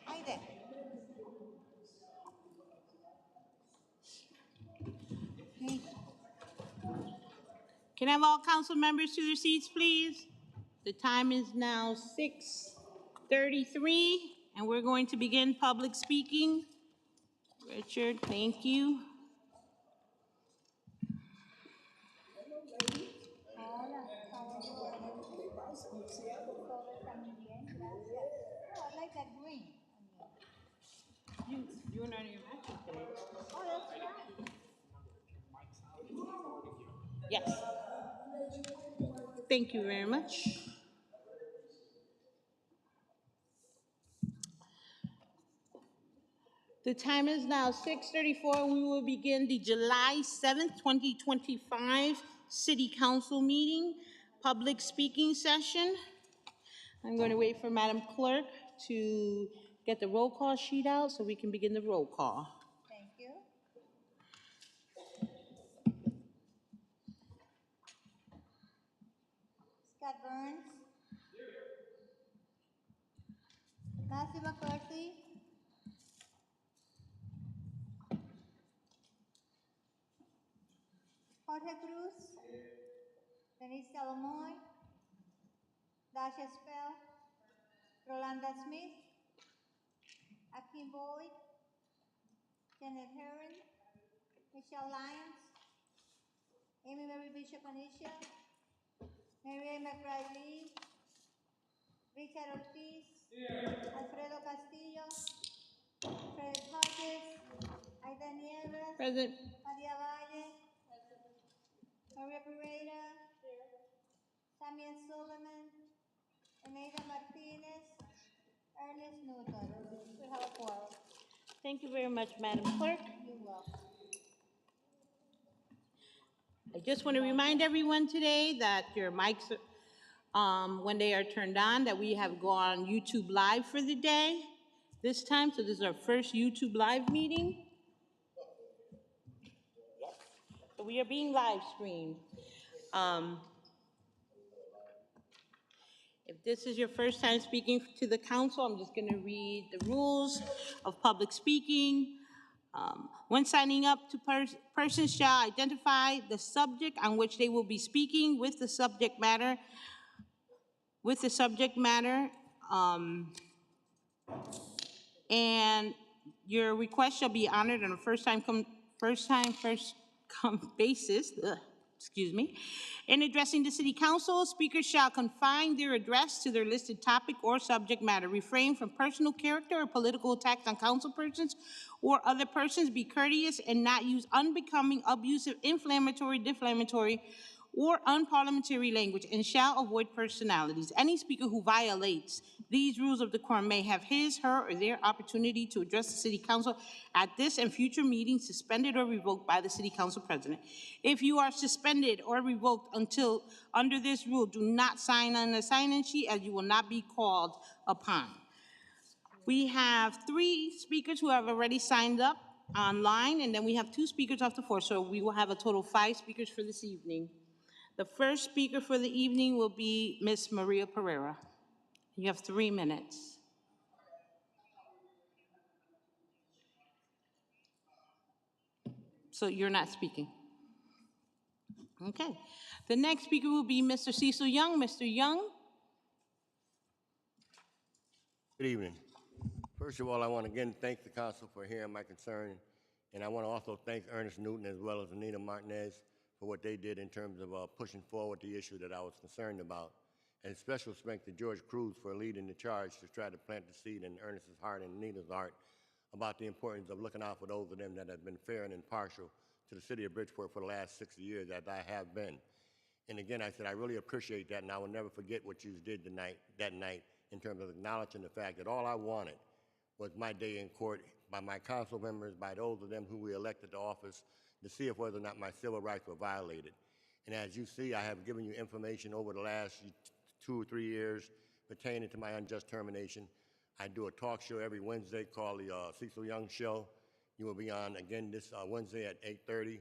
Hi there. Okay. Can I have all council members to their seats, please? The time is now 6:33, and we're going to begin public speaking. Richard, thank you. Hola, how are you? Todo está muy bien, gracias. Oh, I like that green. You and I are matching today. Oh, that's right. Yes. Thank you very much. The time is now 6:34. We will begin the July 7th, 2025 City Council meeting, public speaking session. I'm going to wait for Madam Clerk to get the roll call sheet out so we can begin the roll call. Thank you. Scott Burns. Matthew McCarthy. Jorge Cruz. Denise Salamoy. Dasha Spell. Rolanda Smith. Akim Boyd. Janet Herron. Michelle Lyons. Amy Mary Bishop Anisha. Mary McBride Lee. Richard Ortiz. Alfredo Castillo. Fred Hodges. Aida Nieves. Present. Maria Valle. Maria Pereira. Samuel Suleiman. Eneida Martinez. Ernest Newton. We have a quorum. Thank you very much, Madam Clerk. You're welcome. I just want to remind everyone today that your mics, when they are turned on, that we have gone YouTube Live for the day this time. So this is our first YouTube Live meeting. So we are being live streamed. If this is your first time speaking to the council, I'm just going to read the rules of public speaking. When signing up to persons shall identify the subject on which they will be speaking with the subject matter, and your request shall be honored on a first come basis. Excuse me. In addressing the city council, speakers shall confine their address to their listed topic or subject matter. Refrain from personal character or political attacks on council persons or other persons. Be courteous and not use unbecoming, abusive, inflammatory, defamatory, or unparliamentary language, and shall avoid personalities. Any speaker who violates these rules of decorum may have his, her, or their opportunity to address the city council at this and future meetings suspended or revoked by the city council president. If you are suspended or revoked under this rule, do not sign on the sign-in sheet, as you will not be called upon. We have 3 speakers who have already signed up online, and then we have 2 speakers off the floor, so we will have a total of 5 speakers for this evening. The first speaker for the evening will be Ms. Maria Pereira. You have 3 minutes. So you're not speaking. Okay. The next speaker will be Mr. Cecil Young. Mr. Young. Good evening. First of all, I want to again thank the council for hearing my concern, and I want to also thank Ernest Newton as well as Anita Martinez for what they did in terms of pushing forward the issue that I was concerned about. And special thanks to George Cruz for leading the charge to try to plant the seed in Ernest's heart and Anita's heart about the importance of looking out for those of them that have been fair and impartial to the city of Bridgeport for the last 60 years, as I have been. And again, I said, I really appreciate that, and I will never forget what you did that night in terms of acknowledging the fact that all I wanted was my day in court by my council members, by those of them who we elected to office, to see if whether or not my civil rights were violated. And as you see, I have given you information over the last 2 or 3 years pertaining to my unjust termination. I do a talk show every Wednesday called the Cecil Young Show. You will be on again this Wednesday at 8:30,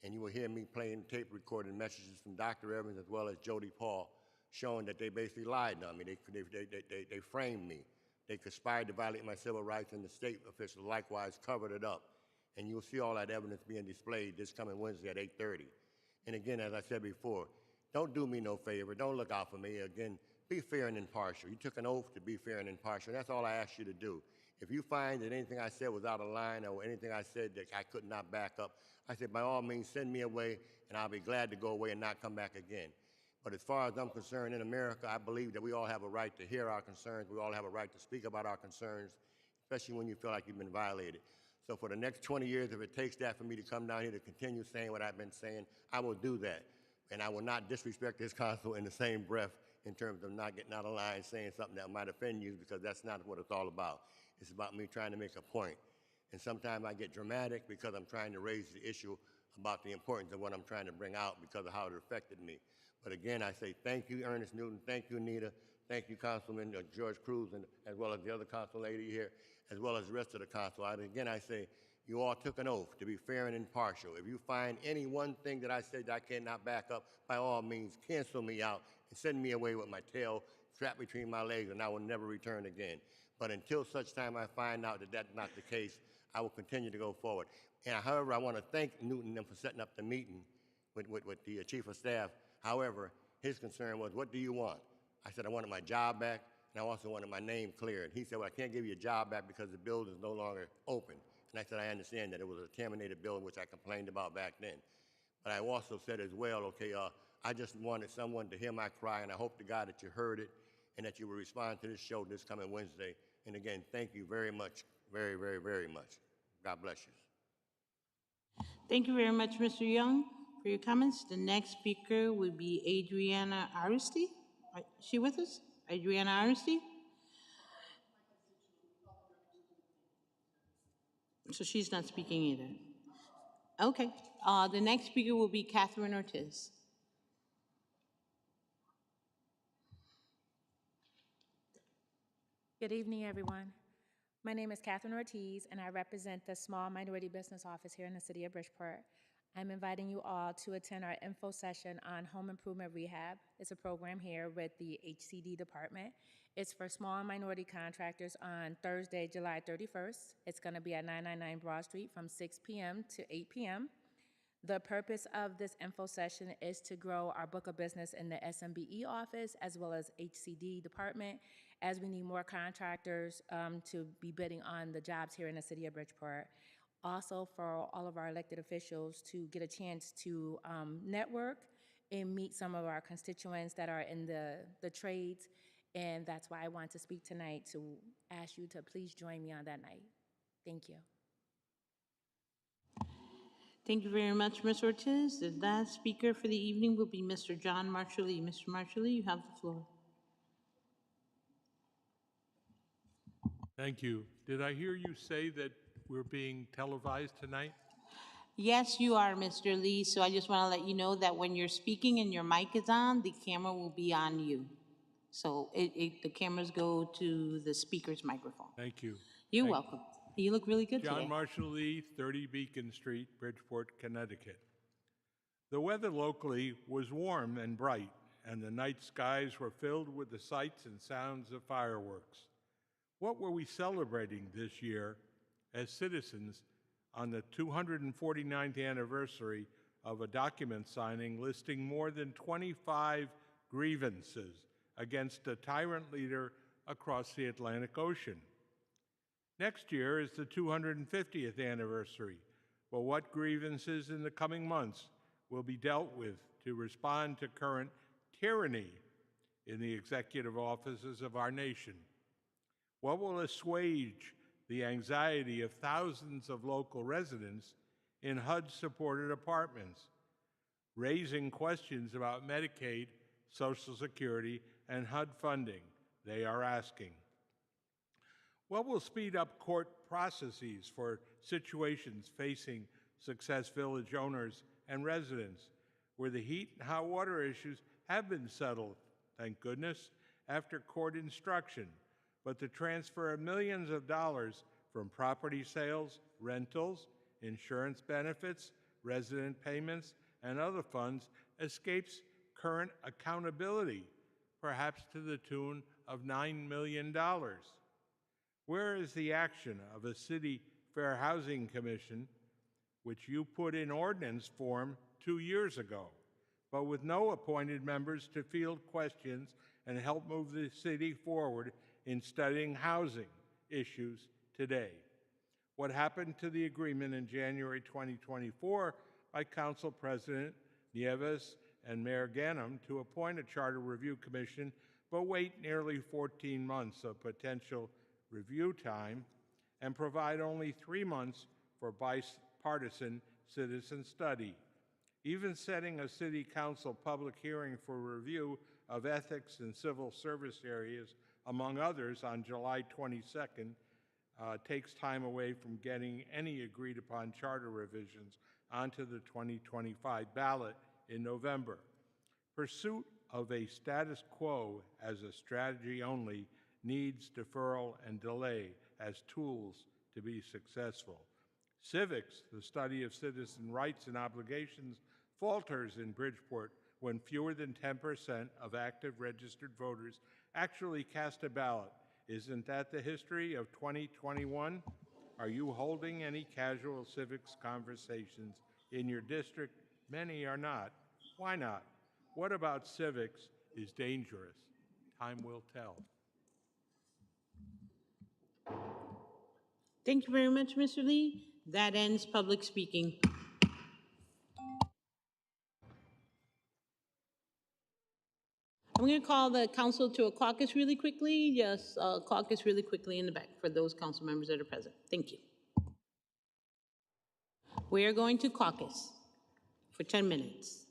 and you will hear me playing tape recording messages from Dr. Evans as well as Jody Paul, showing that they basically lied on me. They framed me They conspired to violate my civil rights, and the state officials likewise covered it up. And you'll see all that evidence being displayed this coming Wednesday at 8:30. And again, as I said before, don't do me no favor. Don't look out for me. Again, be fair and impartial. You took an oath to be fair and impartial, and that's all I ask you to do. If you find that anything I said was out of line or anything I said that I could not back up, I said, by all means, send me away, and I'll be glad to go away and not come back again. But as far as I'm concerned, in America, I believe that we all have a right to hear our concerns. We all have a right to speak about our concerns, especially when you feel like you've been violated. So for the next 20 years, if it takes that for me to come down here to continue saying what I've been saying, I will do that. And I will not disrespect this council in the same breath in terms of not getting out of line, saying something that might offend you, because that's not what it's all about. It's about me trying to make a point. And sometimes I get dramatic because I'm trying to raise the issue about the importance of what I'm trying to bring out because of how it affected me. But again, I say thank you, Ernest Newton. Thank you, Anita. Thank you, Councilman George Cruz, and as well as the other council lady here, as well as the rest of the council. Again, I say you all took an oath to be fair and impartial. If you find any one thing that I said that I cannot back up, by all means, cancel me out and send me away with my tail strapped between my legs, and I will never return again. But until such time I find out that that's not the case, I will continue to go forward. And however, I want to thank Newton and them for setting up the meeting with the chief of staff. However, his concern was, what do you want? I said, I wanted my job back, and I also wanted my name cleared. He said, well, I can't give you a job back because the building is no longer open. And I said, I understand that it was a contaminated building, which I complained about back then. But I also said as well, okay, I just wanted someone to hear my cry, and I hope to God that you heard it and that you will respond to this show this coming Wednesday. And again, thank you very much, very, very, very much. God bless you. Thank you very much, Mr. Young, for your comments. The next speaker would be Adriana Aristi. Is she with us? Adriana Aristi? So she's not speaking either. Okay. The next speaker will be Catherine Ortiz. Good evening, everyone. My name is Catherine Ortiz, and I represent the Small Minority Business Office here in the city of Bridgeport. I'm inviting you all to attend our info session on home improvement rehab. It's a program here with the HCD department. It's for small and minority contractors on Thursday, July 31st. It's going to be at 999 Broad Street from 6 p.m. to 8 p.m. The purpose of this info session is to grow our book of business in the SMBE office as well as HCD department, as we need more contractors to be bidding on the jobs here in the city of Bridgeport. Also, for all of our elected officials to get a chance to network and meet some of our constituents that are in the trades. And that's why I want to speak tonight, to ask you to please join me on that night. Thank you. Thank you very much, Ms. Ortiz. The last speaker for the evening will be Mr. John Marshall-Lee. Mr. Marshall-Lee, you have the floor. Thank you. Did I hear you say that we're being televised tonight? Yes, you are, Mr. Lee. So I just want to let you know that when you're speaking and your mic is on, the camera will be on you. So the cameras go to the speaker's microphone. Thank you. You're welcome. You look really good John today. Marshall-Lee, 30 Beacon Street, Bridgeport, Connecticut. The weather locally was warm and bright, and the night skies were filled with the sights and sounds of fireworks. What were we celebrating this year as citizens on the 249th anniversary of a document signing listing more than 25 grievances against a tyrant leader across the Atlantic Ocean? Next year is the 250th anniversary. But what grievances in the coming months will be dealt with to respond to current tyranny in the executive offices of our nation? What will assuage the anxiety of thousands of local residents in HUD-supported apartments, raising questions about Medicaid, Social Security, and HUD funding? They are asking. What will speed up court processes for situations facing Success Village owners and residents, where the heat and hot water issues have been settled, thank goodness, after court instruction, but the transfer of millions of dollars from property sales, rentals, insurance benefits, resident payments, and other funds escapes current accountability, perhaps to the tune of $9 million. Where is the action of a city fair housing commission, which you put in ordinance form 2 years ago, but with no appointed members to field questions and help move the city forward in studying housing issues today? What happened to the agreement in January 2024 by Council President Nieves and Mayor Ganem to appoint a charter review commission, but wait nearly 14 months of potential review time and provide only 3 months for bipartisan citizen study? Even setting a city council public hearing for review of ethics and civil service areas, among others, on July 22nd, takes time away from getting any agreed upon charter revisions onto the 2025 ballot in November. Pursuit of a status quo as a strategy only needs deferral and delay as tools to be successful. Civics, the study of citizen rights and obligations, falters in Bridgeport when fewer than 10% of active registered voters actually cast a ballot. Isn't that the history of 2021? Are you holding any casual civics conversations in your district? Many are not. Why not? What about civics is dangerous? Time will tell. Thank you very much, Mr. Lee. That ends public speaking. I'm going to call the council to a caucus really quickly. Just caucus really quickly in the back for those council members that are present. Thank you. We are going to caucus for 10 minutes.